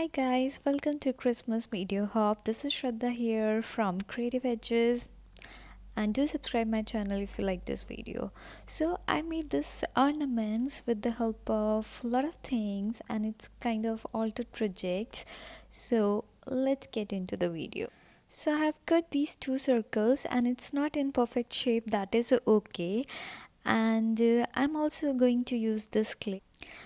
Hi guys, welcome to Christmas Video Hop. This is Shraddha here from Creative Edges, and do subscribe my channel if you like this video. So I made this ornaments with the help of a lot of things, and it's kind of altered projects. So let's get into the video. So I have cut these two circles and it's not in perfect shape, that is okay. And I'm also going to use this clay.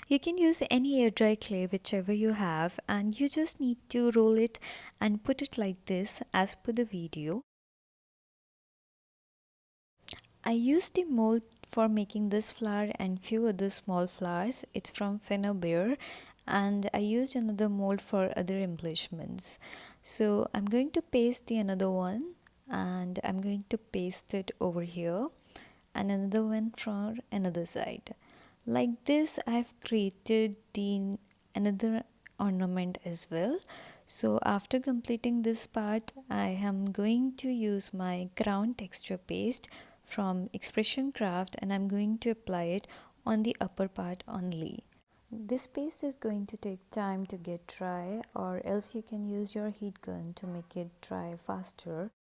You can use any air dry clay, whichever you have, and you just need to roll it and put it like this as per the video. I used the mold for making this flower and few other small flowers. It's from Bear, and I used another mold for other embellishments. So I'm going to paste the another one, and I'm going to paste it over here, and another one from another side. Like this I've created the another ornament as well. So after completing this part, I am going to use my crown texture paste from Expression Craft, and I'm going to apply it on the upper part only. This paste is going to take time to get dry, or else you can use your heat gun to make it dry faster.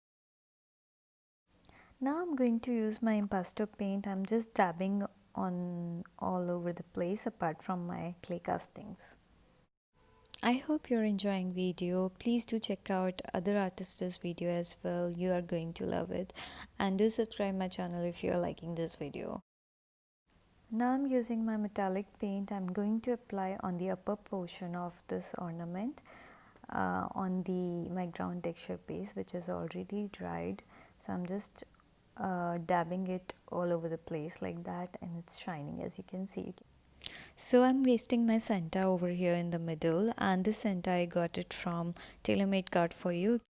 Now I'm going to use my impasto paint. I'm just dabbing on all over the place apart from my clay castings. I hope you're enjoying video. Please do check out other artists' video as well. You are going to love it. And do subscribe my channel if you're liking this video. Now I'm using my metallic paint. I'm going to apply on the upper portion of this ornament on the my ground texture paste, which is already dried. So I'm just dabbing it all over the place like that, and it's shining, as you can see. So I'm pasting my Santa over here in the middle, and this Santa I got it from TaylorMade Card for You.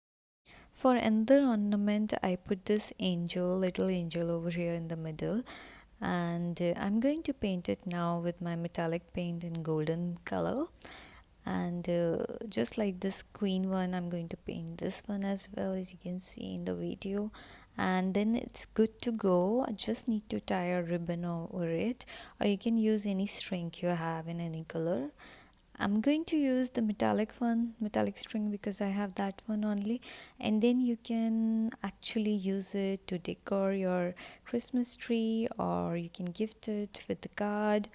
For another ornament, I put this angel, little angel over here in the middle, and I'm going to paint it now with my metallic paint in golden color. And just like this queen one, I'm going to paint this one as well, as you can see in the video, and then it's good to go. I just need to tie a ribbon over it, or you can use any string you have in any color. I'm going to use the metallic string, because I have that one only, and then you can actually use it to decor your Christmas tree, or you can gift it with the card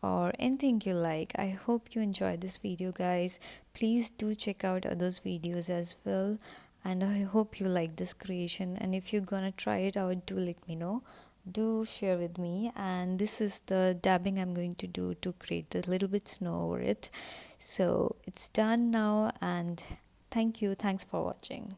or anything you like. I hope you enjoyed this video, guys. Please do check out others videos as well, and I hope you like this creation. And if you're gonna try it out, do let me know, do share with me. And this is the dabbing I'm going to do to create a little bit snow over it. So it's done now, and thanks for watching.